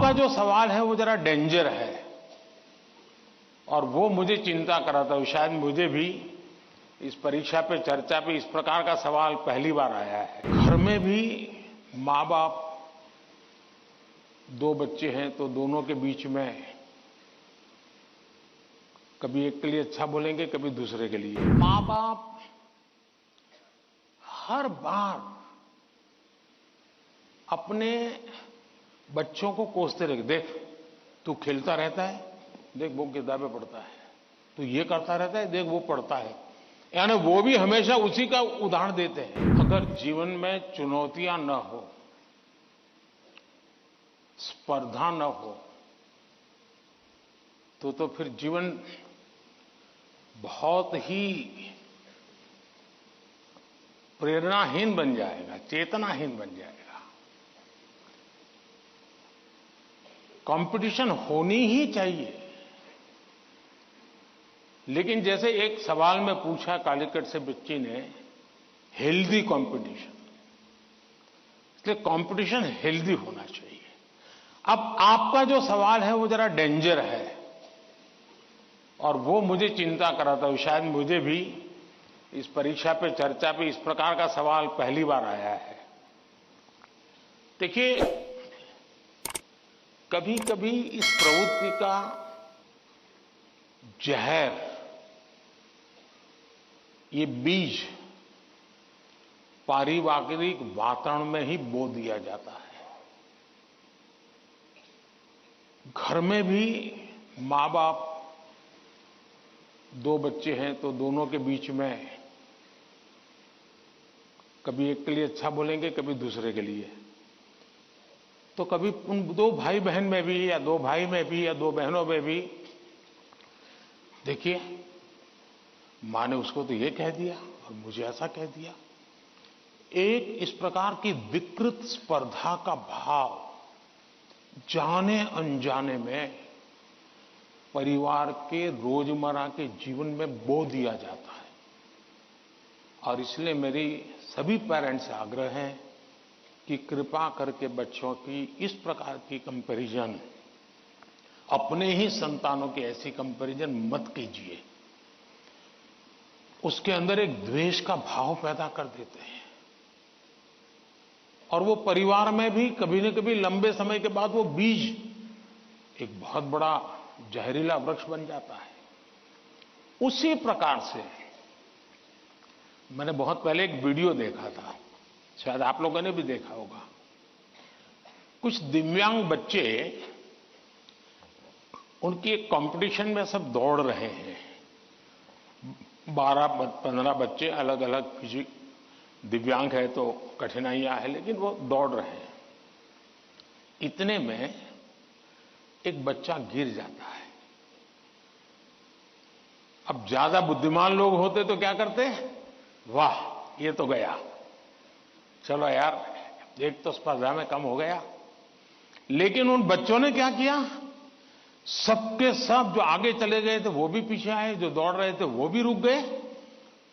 आपका जो सवाल है वो जरा डेंजर है और वो मुझे चिंता कराता है। शायद मुझे भी इस परीक्षा पे चर्चा पे इस प्रकार का सवाल पहली बार आया है। घर में भी माँ बाप, दो बच्चे हैं तो दोनों के बीच में कभी एक के लिए अच्छा बोलेंगे, कभी दूसरे के लिए। माँ बाप हर बार अपने बच्चों को कोसते रहे, देख तू खेलता रहता है, देख वो किताबें पढ़ता है, तू ये करता रहता है, देख वो पढ़ता है। यानी वो भी हमेशा उसी का उदाहरण देते हैं। अगर जीवन में चुनौतियां न हो, स्पर्धा न हो, तो फिर जीवन बहुत ही प्रेरणाहीन बन जाएगा, चेतनाहीन बन जाएगा। कंपटीशन होनी ही चाहिए, लेकिन जैसे एक सवाल में पूछा कालीकट से बच्ची ने, हेल्दी कंपटीशन, इसलिए कंपटीशन हेल्दी होना चाहिए। अब आपका जो सवाल है वो जरा डेंजर है और वो मुझे चिंता कराता है। शायद मुझे भी इस परीक्षा पे चर्चा पे इस प्रकार का सवाल पहली बार आया है। देखिए, कभी कभी इस प्रवृत्ति का जहर, ये बीज पारिवारिक वातावरण में ही बो दिया जाता है। घर में भी माँ बाप, दो बच्चे हैं तो दोनों के बीच में कभी एक के लिए अच्छा बोलेंगे, कभी दूसरे के लिए। तो कभी उन दो भाई बहन में भी, या दो भाई में भी, या दो बहनों में भी, देखिए माँ ने उसको तो ये कह दिया और मुझे ऐसा कह दिया। एक इस प्रकार की विकृत स्पर्धा का भाव जाने अनजाने में परिवार के रोजमर्रा के जीवन में बो दिया जाता है। और इसलिए मेरी सभी पेरेंट्स से आग्रह है कि कृपा करके बच्चों की इस प्रकार की कंपैरिजन, अपने ही संतानों की ऐसी कंपैरिजन मत कीजिए। उसके अंदर एक द्वेष का भाव पैदा कर देते हैं और वो परिवार में भी कभी न कभी लंबे समय के बाद वो बीज एक बहुत बड़ा जहरीला वृक्ष बन जाता है। उसी प्रकार से मैंने बहुत पहले एक वीडियो देखा था, शायद आप लोगों ने भी देखा होगा। कुछ दिव्यांग बच्चे, उनकी एक कंपटीशन में सब दौड़ रहे हैं। 12-15 बच्चे अलग अलग, किसी दिव्यांग है तो कठिनाइयां है, लेकिन वो दौड़ रहे हैं। इतने में एक बच्चा गिर जाता है। अब ज्यादा बुद्धिमान लोग होते तो क्या करते, वाह ये तो गया, चलो यार एक तो स्पर्धा में कम हो गया। लेकिन उन बच्चों ने क्या किया, सबके सब जो आगे चले गए थे वो भी पीछे आए, जो दौड़ रहे थे वो भी रुक गए।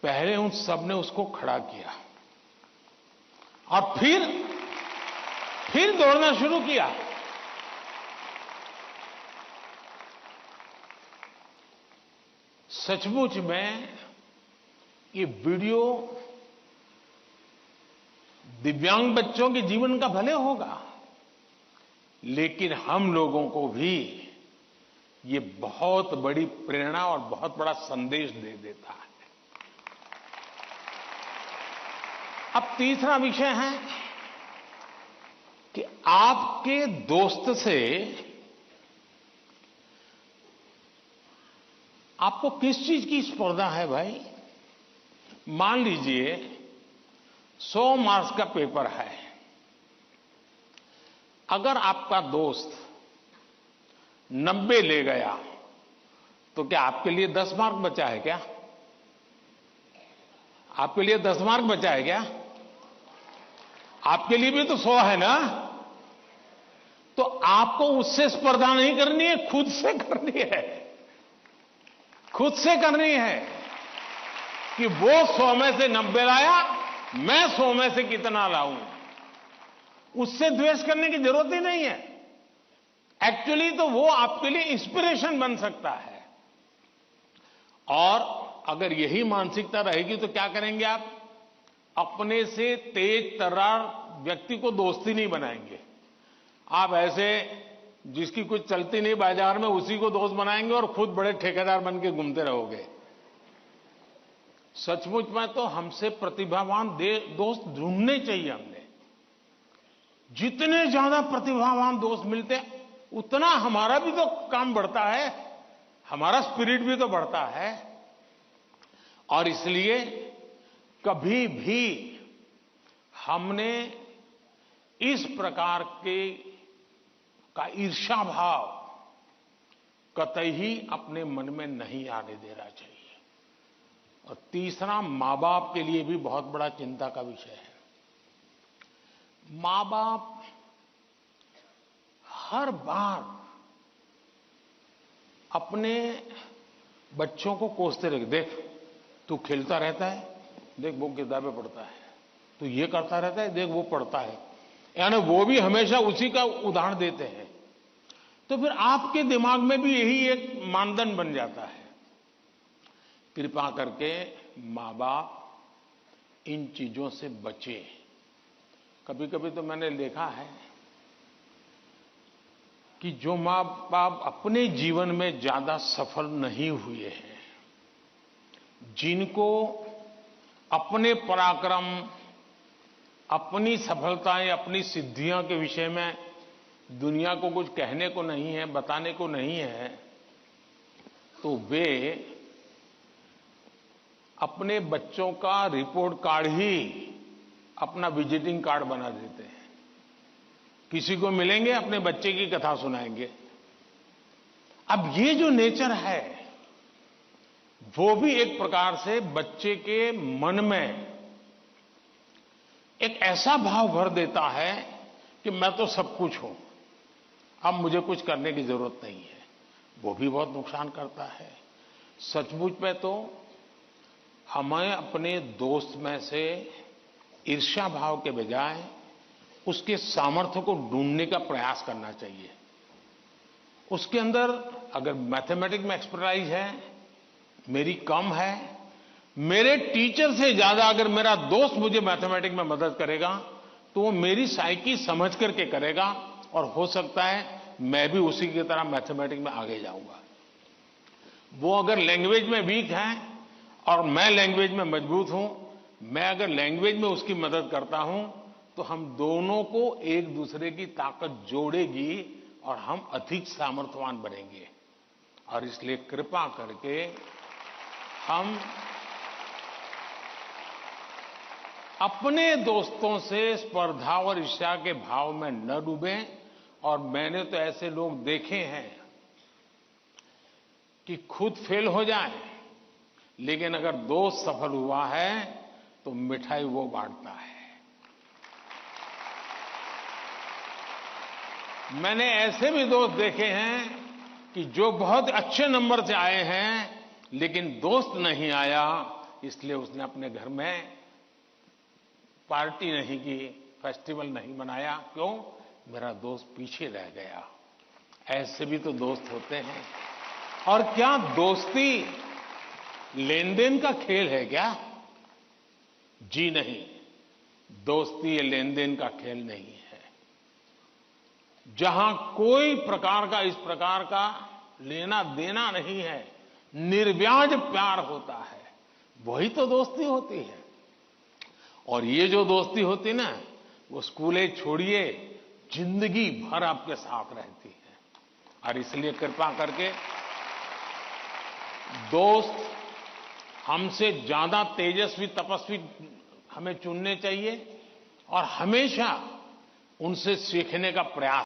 पहले उन सब ने उसको खड़ा किया और फिर दौड़ना शुरू किया। सचमुच में ये वीडियो दिव्यांग बच्चों के जीवन का भले होगा, लेकिन हम लोगों को भी ये बहुत बड़ी प्रेरणा और बहुत बड़ा संदेश दे देता है। अब तीसरा विषय है कि आपके दोस्त से आपको किस चीज की स्पर्धा है भाई। मान लीजिए 100 मार्क्स का पेपर है, अगर आपका दोस्त 90 ले गया तो क्या आपके लिए 10 मार्क बचा है क्या? आपके लिए 10 मार्क बचा है क्या? आपके लिए भी तो 100 है ना। तो आपको उससे स्पर्धा नहीं करनी है, खुद से करनी है। खुद से करनी है कि वो 100 में से 90 लाया, मैं 100 में से कितना लाऊं। उससे द्वेष करने की जरूरत ही नहीं है। एक्चुअली तो वो आपके लिए इंस्पिरेशन बन सकता है। और अगर यही मानसिकता रहेगी तो क्या करेंगे आप? अपने से तेज तर्रार व्यक्ति को दोस्ती नहीं बनाएंगे। आप ऐसे जिसकी कुछ चलती नहीं बाजार में उसी को दोस्त बनाएंगे और खुद बड़े ठेकेदार बन के घूमते रहोगे। सचमुच में तो हमसे प्रतिभावान दोस्त ढूंढने चाहिए। हमने जितने ज्यादा प्रतिभावान दोस्त मिलते उतना हमारा भी तो काम बढ़ता है, हमारा स्पिरिट भी तो बढ़ता है। और इसलिए कभी भी हमने इस प्रकार का ईर्ष्या भाव कतई ही अपने मन में नहीं आने देना चाहिए। और तीसरा, मां बाप के लिए भी बहुत बड़ा चिंता का विषय है। मां बाप हर बार अपने बच्चों को कोसते रहे, देख तू खेलता रहता है, देख वो किताबें पढ़ता है, तू ये करता रहता है, देख वो पढ़ता है, यानी वो भी हमेशा उसी का उदाहरण देते हैं। तो फिर आपके दिमाग में भी यही एक मानदंड बन जाता है। कृपा करके मां बाप इन चीजों से बचें। कभी कभी तो मैंने देखा है कि जो मां बाप अपने जीवन में ज्यादा सफल नहीं हुए हैं, जिनको अपने पराक्रम, अपनी सफलताएं, अपनी सिद्धियों के विषय में दुनिया को कुछ कहने को नहीं है, बताने को नहीं है, तो वे अपने बच्चों का रिपोर्ट कार्ड ही अपना विजिटिंग कार्ड बना देते हैं। किसी को मिलेंगे, अपने बच्चे की कथा सुनाएंगे। अब ये जो नेचर है वो भी एक प्रकार से बच्चे के मन में एक ऐसा भाव भर देता है कि मैं तो सब कुछ हूं, अब मुझे कुछ करने की जरूरत नहीं है। वो भी बहुत नुकसान करता है। सचमुच में तो हमें अपने दोस्त में से ईर्ष्या भाव के बजाय उसके सामर्थ्य को ढूंढने का प्रयास करना चाहिए। उसके अंदर अगर मैथमेटिक्स में एक्सपर्टाइज है, मेरी कम है, मेरे टीचर से ज्यादा अगर मेरा दोस्त मुझे मैथमेटिक्स में मदद करेगा तो वो मेरी साइकी समझ करके करेगा और हो सकता है मैं भी उसी की तरह मैथमेटिक्स में आगे जाऊंगा। वो अगर लैंग्वेज में वीक है और मैं लैंग्वेज में मजबूत हूं, मैं अगर लैंग्वेज में उसकी मदद करता हूं तो हम दोनों को एक दूसरे की ताकत जोड़ेगी और हम अधिक सामर्थ्यवान बनेंगे। और इसलिए कृपा करके हम अपने दोस्तों से स्पर्धा और ईर्ष्या के भाव में न डूबें। और मैंने तो ऐसे लोग देखे हैं कि खुद फेल हो जाए, लेकिन अगर दोस्त सफल हुआ है तो मिठाई वो बांटता है। मैंने ऐसे भी दोस्त देखे हैं कि जो बहुत अच्छे नंबर से आए हैं लेकिन दोस्त नहीं आया, इसलिए उसने अपने घर में पार्टी नहीं की, फेस्टिवल नहीं मनाया। क्यों? मेरा दोस्त पीछे रह गया। ऐसे भी तो दोस्त होते हैं। और क्या दोस्ती लेन देन का खेल है क्या? जी नहीं, दोस्ती ये लेन देन का खेल नहीं है। जहां कोई प्रकार का इस प्रकार का लेना देना नहीं है, निर्व्याज प्यार होता है, वही तो दोस्ती होती है। और ये जो दोस्ती होती ना, वो स्कूल छोड़िए जिंदगी भर आपके साथ रहती है। और इसलिए कृपा करके दोस्त हमसे ज्यादा तेजस्वी तपस्वी हमें चुनने चाहिए और हमेशा उनसे सीखने का प्रयास